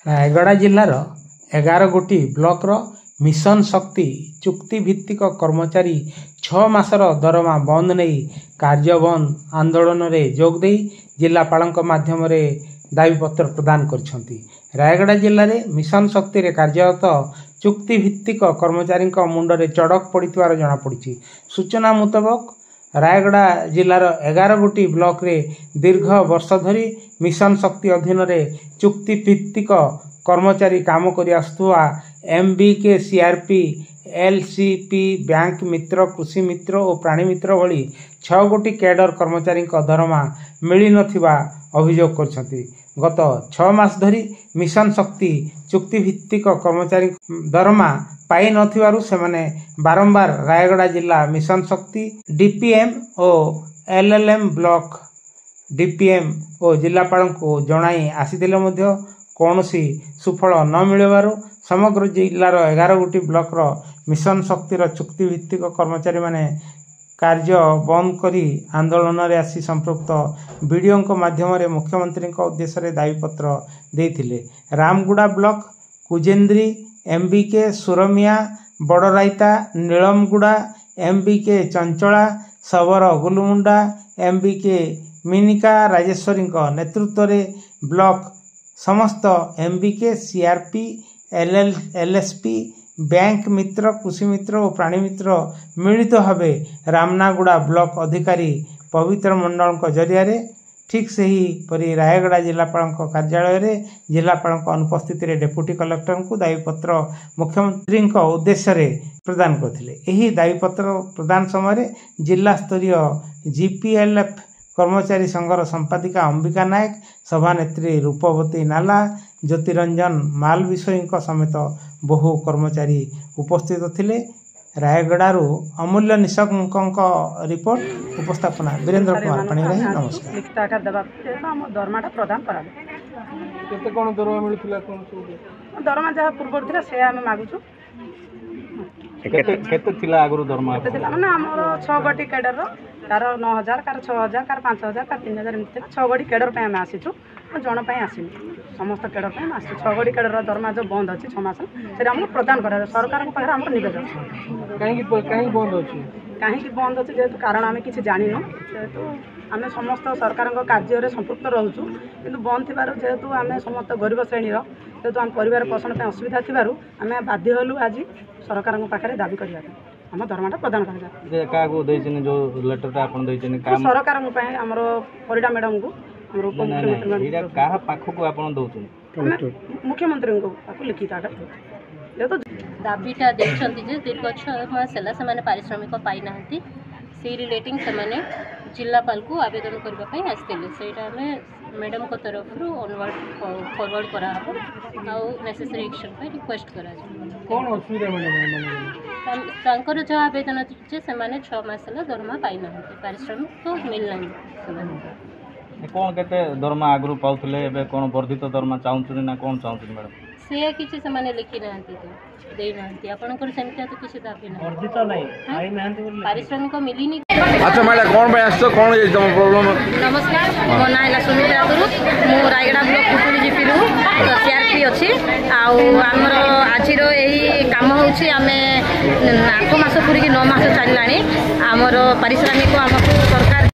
रायगड़ा जिलार 11 गोटी blocker mission शक्ति चुक्तिभित्तिक कर्मचारी 6 मासर दरमा बंद नहीं कार्य बंद आंदोलन में जोगदे जिलापाल माध्यम दाबीपत्र प्रदान कर रायगड़ा जिले में मिशन शक्ति रे कार्यरत चुक्तिभित्तिक कर्मचारी मुंडे चढ़क पड़ता जमापड़ी। सूचना मुताबक रायगड़ा जिलार 11 गोटी ब्लॉक रे दीर्घ वर्ष धरी मिशन शक्ति अधीन चुक्तिभित्तिक कर्मचारी काम कर आसुवा MBK CRP LCP बैंक मित्र कृषि मित्र और प्राणी मित्र भली 6 गोटी कैडर कर्मचारी दरमा मिली नथिबा अभियोग करछंती। गत 6 मास धरी मिशन शक्ति चुक्तिभित्तिक कर्मचारी दरमा पाई नथिबारु सेमाने बारंबार रायगड़ा जिला मिशन शक्ति DPM और LLM ब्लॉक DPM और जिलापाल को जणाई आसीथिले मध्य कौनसी सुफल न मिलबारु समग्र जिलार 11 गोटी ब्लॉक मिशन शक्तिर चुक्तिभित्तिक कर्मचारी माने कार्य बंद करी आंदोलन रे आसी संपृक्त वीडियो माध्यम मुख्यमंत्री उद्देश्य दाबीपत्र देथिले। Ramguda block Kujendri MBK Suramiya Badraita Nilamguda MBK Chanchala Sabara Gulmunda MBK Minika Rajeshwari नेतृत्व में ब्लॉक समस्त MBK CRP LSP बैंक मित्र कृषि मित्र और प्राणी मित्र मिलित भाव रामनागुड़ा ब्लॉक अधिकारी पवित्र मंडल जरिया ठीक से ही परी रायगड़ा जिलापाल कार्यालय रे जिलापाल अनुपस्थित डेप्यूटी कलेक्टर को दाबीपत्र मुख्यमंत्री उद्देश्य प्रदान करथिले। एही दाबीपत्र प्रदान समय जिला स्तरीय GPLF कर्मचारी संघर संपादिका अंबिका नायक सभानेत्री रूपवती नाला ज्योतिरंजन माल विषयी समेत बहु कर्मचारी उपस्थित थिले। रायगड़ारू अमूल्य निशक रिपोर्ट उपस्थापना वीरेंद्र कुमार पाणीग्राही। नमस्कार। लिखित आकार देवा दरमाटा प्रदान करा केते कोन दरमा मिलुथिला कोन दरमा जहाँ पूर्व थिला से आमे मागुछु केते थिला आगुरु दरमा थिला माने हमर 6 गोटी cadre car 9000 car 6000 car 5000 car 3000 एमती 6 गोटी कैडर पे आमे आसीछु जन पे आसीनु समस्त कैडर पे आसी 6 गोटी कैडर दरमा जो बंद अछि 6 मास से हमर प्रदान करा सरकार को पाखर हमर निवेदन काहे बंद अछि काहे बंद अछि जेतु कारण आमे किछि जानिनो जेतु आमे समस्त सरकार कार्य रे संपृक्त रहउछु किंतु बंद थिबार जेतु आमे समस्त गरीब श्रेणी रो जेतु हम परिवार पोषण पे असुविधा थिबारु आमे बाध्य हलु आज सरकार को पाखरे दाबी करिया हम दरमाटा प्रदान करा जे कागो दैछन जो लेटरटा आपन दैछन काम सरकार को पे हमरो परिडा मैडम को हमरो उपमुख्यमंत्री एरा काहा पाखो को आपन दउछन मुख्यमंत्री को पाखो लिखित आकर जेतु दाबीटा दैछंती जे दीर्घ 6 मास हला समान पारिश्रमिक पाई नाहंती से रिलेटिंग समान जिलापाल को आवेदन करबा पई आस्तेले सेटा हमें मैडम को तरफ रु फॉरवर्ड करा हबो आउ नेसेसरी एक्शन पे रिक्वेस्ट करा जे कोन असुविधा मैडम तांकर जो आवेदन जे समान 6 मास हला दरमा पाई नाहंती पारिश्रमिक तो मिल नाही समान कोन केते दरमा आगरु पाउथले एबे कोन वर्धित दरमा चाहुछन ना कोन चाहुछन मैडम से किछि समान लिखि नाहंती तो देई नाहंती आपनकर सेमता तो किछि दाबी ना वर्धित नाही आई नाहंती बोल पारिश्रमिक मिलिनी। अच्छा मैडम कोन भाई आसो कोन ए तम प्रॉब्लम नमस्कार मो ना है सुमित्रा गुरु मो रायगड़ा ब्लॉक कुटुरी जीपी रु CRP अछि आउ हमर आजिरो एही काम होछि आमे 8 मास पुरी 9 मास चललानी हमर पारिश्रमिक हमको सरकार